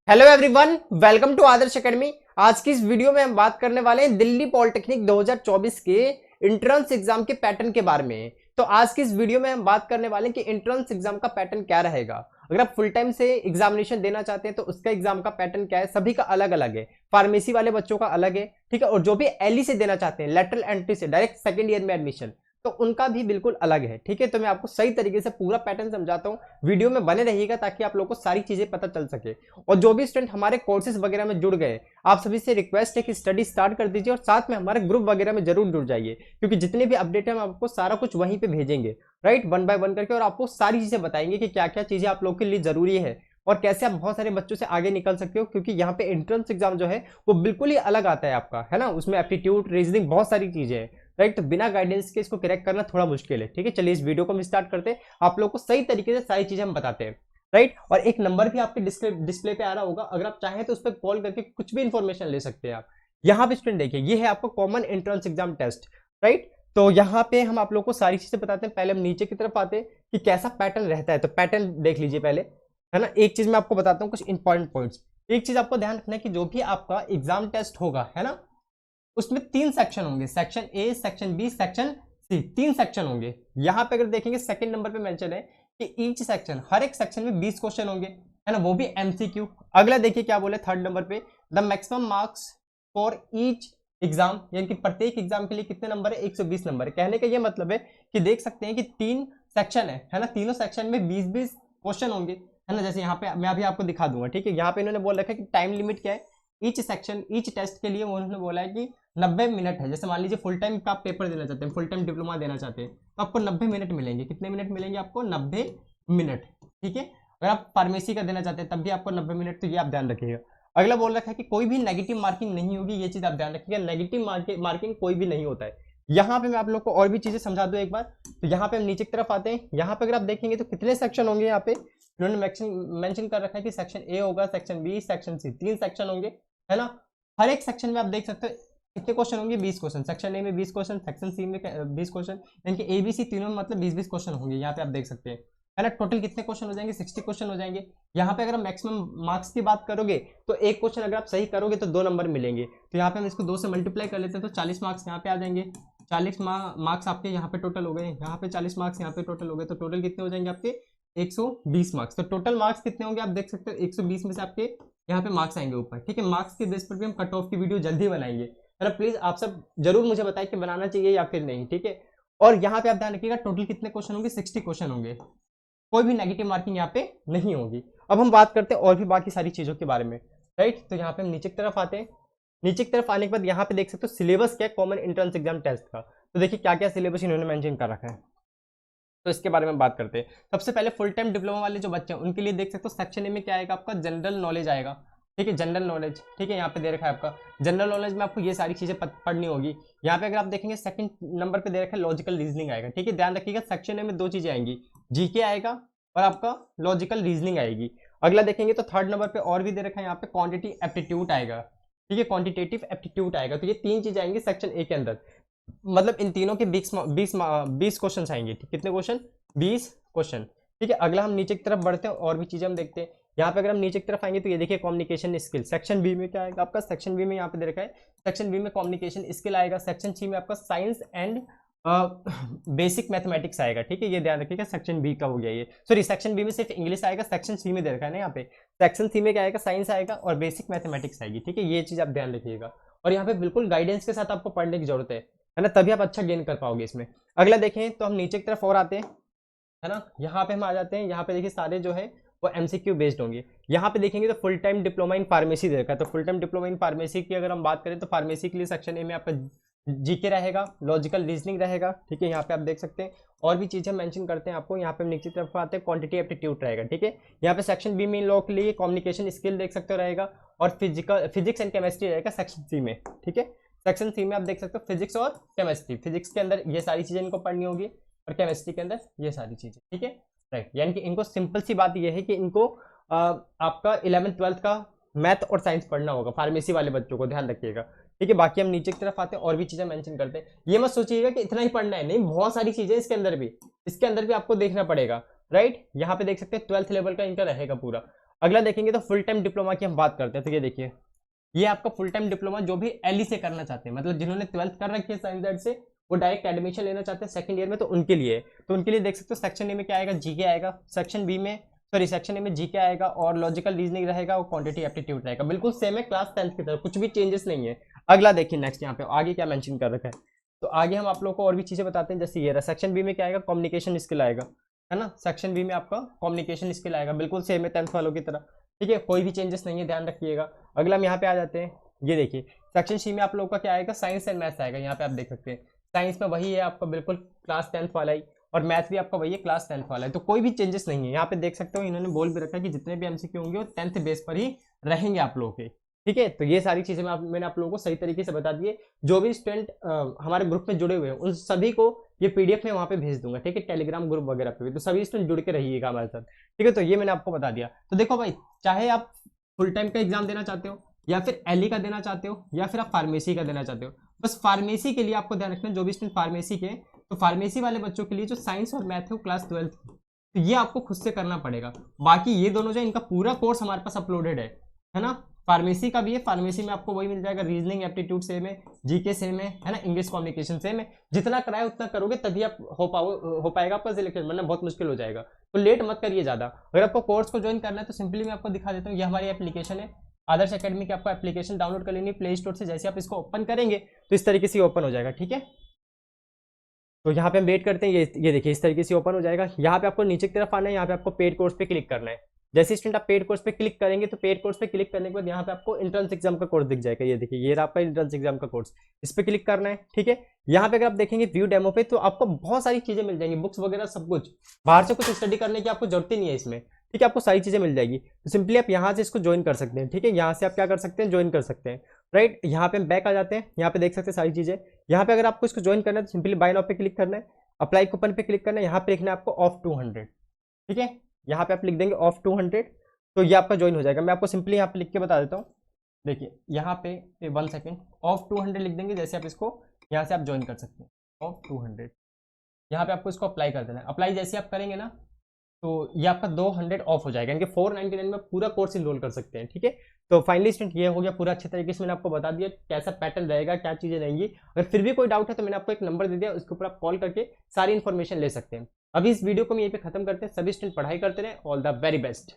Hello everyone, welcome to Adarsh Academy. आज की इस वीडियो में हम बात करने वाले हैं दिल्ली पॉलिटेक्निक 2024 के इंट्रेंस एग्जाम के पैटर्न के बारे में। तो आज की इस वीडियो में हम बात करने वाले हैं कि इंट्रेंस एग्जाम का पैटर्न क्या रहेगा। अगर आप फुल टाइम से एग्जामिनेशन देना चाहते हैं तो उसका एग्जाम का पैटर्न क्या है, सभी का अलग अलग है। फार्मेसी वाले बच्चों का अलग है, ठीक है। और जो भी एलई से देना चाहते हैं, लेटरल एंट्री से डायरेक्ट सेकंड ईयर में एडमिशन, तो उनका भी बिल्कुल अलग है, ठीक है। तो मैं आपको सही तरीके से पूरा पैटर्न समझाता हूँ, वीडियो में बने रहिएगा ताकि आप लोगों को सारी चीजें पता चल सके। और जो भी स्टूडेंट हमारे कोर्सेज वगैरह में जुड़ गए, आप सभी से रिक्वेस्ट है कि स्टडी स्टार्ट कर दीजिए और साथ में हमारे ग्रुप वगैरह में जरूर जुड़ जाइए, क्योंकि जितने भी अपडेट है हम आपको सारा कुछ वहीं पे भेजेंगे, राइट, वन बाय वन करके। और आपको सारी चीजें बताएंगे कि क्या क्या चीजें आप लोग के लिए जरूरी है और कैसे आप बहुत सारे बच्चों से आगे निकल सकते हो, क्योंकि यहाँ पे एंट्रेंस एग्जाम जो है वो बिल्कुल ही अलग आता है आपका, है ना। उसमें एप्टीट्यूड, रीजनिंग, बहुत सारी चीजें हैं, राइट। तो बिना गाइडेंस के इसको क्रैक करना थोड़ा मुश्किल है, ठीक है। चलिए इस वीडियो को हम स्टार्ट करते हैं, आप लोग को सही तरीके से सारी चीजें हम बताते हैं, राइट। और एक नंबर भी आपके डिस्प्ले पे आ रहा होगा, अगर आप चाहें तो उस पर कॉल करके कुछ भी इंफॉर्मेशन ले सकते हैं आप। यहाँ पे स्टूडेंट देखिए, ये है आपका common entrance exam test, right. तो यहाँ पे हम आप लोग को सारी चीजें बताते हैं। पहले हम नीचे की तरफ आते हैं कि कैसा पैटर्न रहता है, तो पैटर्न देख लीजिए पहले, है ना। एक चीज मैं आपको बताता हूँ, कुछ इंपॉर्टेंट पॉइंट्स। एक चीज आपको ध्यान रखना है कि जो भी आपका एग्जाम टेस्ट होगा, है ना, उसमें 3 सेक्शन होंगे, section A, section B, section C, 3 section होंगे। यहां पे अगर देखेंगे सेकंड नंबर पे मेंशन है कि ईच सेक्शन, हर एक सेक्शन में 20 क्वेश्चन होंगे, है ना, वो भी एमसीक्यू। अगला देखिए क्या बोले थर्ड नंबर पे, the maximum marks for each exam, यानी कि प्रत्येक एग्जाम के लिए कितने नंबर है, 120 नंबर है। कहने का ये मतलब है कि देख सकते हैं कि 3 सेक्शन है ना, तीनों सेक्शन में 20-20 क्वेश्चन होंगे, है ना। जैसे यहाँ पे मैं अभी आपको दिखा दूंगा, ठीक है। यहाँ पे इन्होंने बोल रखा है कि टाइम लिमिट क्या है ईच सेक्शन, ईच टेस्ट के लिए उन्होंने बोला है कि 90 मिनट है। जैसे मान लीजिए फुल टाइम का आप पेपर देना चाहते हैं, फुल टाइम डिप्लोमा देना चाहते हैं, तो आपको 90 मिनट मिलेंगे। कितने मिनट मिलेंगे आपको? 90 मिनट, ठीक है। अगर आप फार्मेसी का देना चाहते हैं तब भी आपको 90 मिनट, तो ये आप ध्यान रखिएगा। अगला बोल रखा है कि कोई भी नेगेटिव मार्किंग नहीं होगी, ये चीज आप ध्यान रखिएगा, नेगेटिव मार्किंग कोई भी नहीं होता है। यहाँ पे मैं आप लोग को और भी चीजें समझा दूं एक बार। तो यहाँ पे हम नीचे की तरफ आते हैं, यहाँ पे अगर आप देखेंगे तो कितने सेक्शन होंगे यहाँ पे उन्होंने मेंशन कर रखा है कि सेक्शन ए होगा, section B, section C, 3 section होंगे, है ना। हर एक सेक्शन में आप देख सकते हो कितने क्वेश्चन होंगे, 20 क्वेश्चन। सेक्शन ए में 20 क्वेश्चन, सेक्शन सी में 20 क्वेश्चन, यानी कि ए बी सी तीनों में मतलब 20-20 क्वेश्चन होंगे। यहाँ पे आप देख सकते हैं, है ना। टोटल कितने क्वेश्चन हो जाएंगे? 60 क्वेश्चन हो जाएंगे। यहाँ पे अगर मैक्सिमम मार्क्स की बात करोगे तो एक क्वेश्चन अगर आप सही करोगे तो 2 नंबर मिलेंगे। तो यहाँ पे हम इसको 2 से मल्टीप्लाई कर लेते हैं तो 40 मार्क्स यहाँ पे आ जाएंगे। 40 मार्क्स आपके यहाँ पे टोटल हो गए, यहाँ पे 40 मार्क्स यहाँ पे टोटल हो गए, तो टोटल कितने हो जाएंगे आपके? 120 मार्क्स। तो टोटल मार्क्स कितने होंगे आप देख सकते हो, 120 में से आपके यहाँ पे मार्क्स आएंगे ऊपर, ठीक है। मार्क्स के बेस पर भी हम कट ऑफ की वीडियो जल्दी बनाएंगे, है ना। प्लीज आप सब जरूर मुझे बताएं कि बनाना चाहिए या फिर नहीं, ठीक है। और यहाँ पे आप ध्यान रखिएगा टोटल कितने क्वेश्चन होंगे, 60 क्वेश्चन होंगे, कोई भी नेगेटिव मार्किंग यहाँ पे नहीं होगी। अब हम बात करते हैं और भी बाकी सारी चीजों के बारे में, राइट। तो यहाँ पे हम नीचे की तरफ आते हैं। नीचे की तरफ आने के बाद यहाँ पे देख सकते हो सिलेबस क्या है कॉमन एंट्रेंस एग्जाम टेस्ट का। तो देखिए क्या क्या सिलेबस इन्होंने मेंशन कर रखा है, तो इसके बारे में बात करते हैं। सबसे पहले फुल टाइम डिप्लोमा वाले जो बच्चे हैं उनके लिए देख सकते हो सेक्शन ए में क्या आएगा आपका, जनरल नॉलेज आएगा, ठीक है। जनरल नॉलेज, ठीक है, यहाँ पे दे रखा है आपका जनरल नॉलेज में आपको ये सारी चीजें पढ़नी होगी। यहाँ पे अगर आप देखेंगे सेकंड नंबर पे दे रखा है लॉजिकल रीजनिंग आएगा, ठीक है। ध्यान रखिएगा सेक्शन ए में 2 चीजें आएंगी, जीके आएगा और आपका लॉजिकल रीजनिंग आएगी। अगला देखेंगे तो थर्ड नंबर पे और भी दे रखा है यहाँ पे क्वांटिटी एप्टीट्यूड आएगा, ठीक है, क्वांटिटेटिव एप्टीट्यूड आएगा। तो ये 3 चीजें आएंगी सेक्शन ए के अंदर, मतलब इन तीनों के 20 क्वेश्चन आएंगे, ठीक। कितने क्वेश्चन? 20 क्वेश्चन, ठीक है। अगला हम नीचे की तरफ बढ़ते हैं और भी चीजें हम देखते हैं। यहाँ पे अगर हम नीचे की तरफ आएंगे तो ये देखिए कम्युनिकेशन स्किल, सेक्शन बी में क्या आएगा आपका, सेक्शन बी में यहाँ पे दे रखा है सेक्शन बी में कम्युनिकेशन स्किल आएगा। सेक्शन सी में आपका साइंस एंड बेसिक मैथमेटिक्स आएगा, ठीक है। ये ध्यान रखिएगा सेक्शन बी का हो गया ये, सॉरी सेक्शन बी में सिर्फ इंग्लिश आएगा, सेक्शन सी में दे रखा है ना यहाँ पे, सेक्शन सी में क्या आएगा, साइंस आएगा और बेसिक मैथमेटिक्स आएगी, ठीक है। ये चीज आप ध्यान रखिएगा और यहाँ पे बिल्कुल गाइडेंस के साथ आपको पढ़ने की जरूरत है ना, तभी आप अच्छा गेन कर पाओगे इसमें। अगला देखें तो हम नीचे की तरफ और आते हैं, है ना। यहाँ पे हम आ जाते हैं, यहाँ पे देखिए सारे जो है वो एमसीक्यू बेस्ड होंगे। यहाँ पे देखेंगे तो full time diploma in pharmacy दे रखा है, तो full time diploma in pharmacy की अगर हम बात करें तो फार्मेसी के लिए सेक्शन ए में आपका जीके रहेगा, लॉजिकल रीजनिंग रहेगा, ठीक है। यहाँ पे आप देख सकते हैं और भी चीजें मेंशन करते हैं आपको। यहाँ पे नीचे तरफ आते हैं क्वांटिटी एप्टीट्यूड रहेगा, ठीक है। यहाँ पे सेक्शन बी में इन लोगों के लिए कम्युनिकेशन स्किल देख सकते हो रहेगा और फिजिक्स एंड केमिस्ट्री रहेगा सेक्शन सी में, ठीक है। सेक्शन सी में आप देख सकते हो फिजिक्स और केमिस्ट्री, फिजिक्स के अंदर ये सारी चीजें इनको पढ़नी होगी और केमिस्ट्री के अंदर ये सारी चीजें, ठीक है, राइट। यानी कि इनको सिंपल सी बात ये है कि इनको आपका 11th-12th का मैथ और साइंस पढ़ना होगा, फार्मेसी वाले बच्चों को ध्यान रखिएगा, ठीक है। बाकी हम नीचे की तरफ आते हैं और भी चीजें मेंशन करते हैं। ये मत सोचिएगा कि इतना ही पढ़ना है, नहीं, बहुत सारी चीजें इसके अंदर भी आपको देखना पड़ेगा, राइट। यहाँ पे देख सकते हैं 12th लेवल का इनका रहेगा पूरा। अगला देखेंगे तो फुल टाइम डिप्लोमा की हम बात करते हैं। तो ये देखिए, ये आपका फुल टाइम डिप्लोमा जो भी एलई से करना चाहते हैं, मतलब जिन्होंने 12th कर रखी है साइंस से, वो डायरेक्ट एडमिशन लेना चाहते हैं सेकंड ईयर में, तो उनके लिए देख सकते हो सेक्शन ए में क्या आएगा, जीके आएगा, सेक्शन बी में सेक्शन ए में जीके आएगा और लॉजिकल रीजनिंग रहेगा और क्वांटिटी एप्टीट्यूड रहेगा। बिल्कुल सेम है क्लास 10th की तरह, कुछ भी चेंजेस नहीं है। अगला देखिए नेक्स्ट यहाँ पे आगे क्या मेंशन कर रखा है। तो आगे हम आप लोगों को और भी चीजें बताते हैं, जैसे ये रहा सेक्शन बी में क्या आएगा, कम्युनिकेशन स्किल आएगा, है ना। सेक्शन बी में आपका कम्युनिकेशन स्किल आएगा, बिल्कुल सेम है 10th वालों की तरह, ठीक है, कोई भी चेंजेस नहीं है, ध्यान रखिएगा। अगला हम यहाँ पे आ जाते हैं, ये देखिए सेक्शन सी में आप लोगों का क्या आएगा, साइंस एंड मैथ्स आएगा। यहाँ पे आप देख सकते हैं साइंस में वही है आपका बिल्कुल क्लास 10th वाला ही, और मैथ्स भी आपका वही है क्लास 10th वाला है, तो कोई भी चेंजेस नहीं है। यहाँ पे देख सकते हो इन्होंने बोल भी रखा है कि जितने भी एमसीक्यू होंगे वो 10th बेस पर ही रहेंगे आप लोगों के, ठीक है। तो ये सारी चीजें मैंने आप लोगों को सही तरीके से बता दिए। जो भी स्टूडेंट हमारे ग्रुप में जुड़े हुए हैं उन सभी को ये पीडीएफ में वहाँ पे भेज दूंगा, ठीक है, टेलीग्राम ग्रुप वगैरह पे भी, तो सभी स्टूडेंट जुड़ के रहिएगा हमारे साथ, ठीक है। तो ये मैंने आपको बता दिया। तो देखो भाई, चाहे आप फुल टाइम का एग्जाम देना चाहते हो या फिर एलई का देना चाहते हो या फिर आप फार्मेसी का देना चाहते हो, बस फार्मेसी के लिए आपको ध्यान रखना है, जो भी स्टूडेंट फार्मेसी के, तो फार्मेसी वाले बच्चों के लिए जो साइंस और मैथ है वो क्लास 12th की, तो ये आपको खुद से करना पड़ेगा। बाकी ये दोनों जो इनका पूरा कोर्स हमारे पास अपलोडेड है ना। फार्मेसी का भी है, फार्मेसी में आपको वही मिल जाएगा, रीजनिंग एप्टीट्यूड सेम है, जीके सेम है ना, इंग्लिश कम्युनिकेशन सेम है। जितना कराए उतना करोगे तभी आप हो पाएगा आपका सिलेक्शन, वरना बहुत मुश्किल हो जाएगा। तो लेट मत करिए ज्यादा। अगर आपको कोर्स को ज्वाइन करना है तो सिंपली मैं आपको दिखा देता हूँ, ये हमारी एप्लीकेशन है आदर्श एकेडमी की। आपको एप्लीकेशन डाउनलोड कर लेनी है प्ले स्टोर से, जैसे आप इसको ओपन करेंगे तो इस तरीके से ओपन हो जाएगा, ठीक है। तो यहाँ पे हम वेट करते हैं, ये देखिए इस तरीके से ओपन हो जाएगा। यहाँ पे आपको नीचे की तरफ आना है, यहाँ पे आपको पेड कोर्स पे क्लिक करना है। जैसे स्टूडेंट आप पेड कोर्स पे क्लिक करेंगे तो पेड कोर्स पे क्लिक करने के बाद यहाँ पे आपको एंट्रेंस एग्जाम का कोर्स दिख जाएगा, ये देखिए ये रहा आपका एंट्रेंस एग्जाम का कोर्स, इस पे क्लिक करना है, ठीक है। यहाँ पे अगर आप देखेंगे व्यू डेमो पे तो आपको बहुत सारी चीजें मिल जाएंगी, बुक्स वगैरह सब कुछ, बाहर से कुछ स्टडी करने की आपको जरूरत ही नहीं है इसमें, ठीक है, आपको सारी चीजें मिल जाएगी। तो सिंपली आप यहाँ से इसको ज्वाइन कर सकते हैं, ठीक है, यहाँ से आप क्या कर सकते हैं, ज्वाइन कर सकते हैं, राइट। यहाँ पे हम बैक आ जाते हैं, यहाँ पे देख सकते हैं सारी चीजें। यहाँ पे अगर आपको इसको ज्वाइन करना है तो सिंपली बाय नाउ पे क्लिक करना है, अप्लाई कूपन पे क्लिक करना है, यहाँ पे लिखना है आपको ऑफ 200, ठीक है। यहाँ पे आप लिख देंगे ऑफ 200, तो ये आपका ज्वाइन हो जाएगा। मैं आपको सिंपली यहाँ पे लिख के बता देता हूँ, देखिए यहाँ पे 1 सेकेंड, ऑफ 200 लिख देंगे, जैसे आप इसको यहाँ से आप ज्वाइन कर सकते हैं, ऑफ 200। यहाँ पे आपको इसको अप्लाई कर देना है। अप्लाई जैसे आप करेंगे ना तो ये आपका 200 ऑफ हो जाएगा, यानी कि 499 में पूरा कोर्स इनरोल कर सकते हैं, ठीक है। तो फाइनली स्टूडेंट ये हो गया पूरा अच्छे तरीके से मैंने आपको बता दिया कैसा पैटर्न रहेगा, क्या चीजें रहेंगी। अगर फिर भी कोई डाउट है तो मैंने आपको एक नंबर दे दिया, उसके ऊपर आप कॉल करके सारी इन्फॉर्मेशन ले सकते हैं। अभी इस वीडियो को हम यहीं पे खत्म करते हैं। सभी स्टूडेंट पढ़ाई करते रहे, ऑल द वेरी बेस्ट।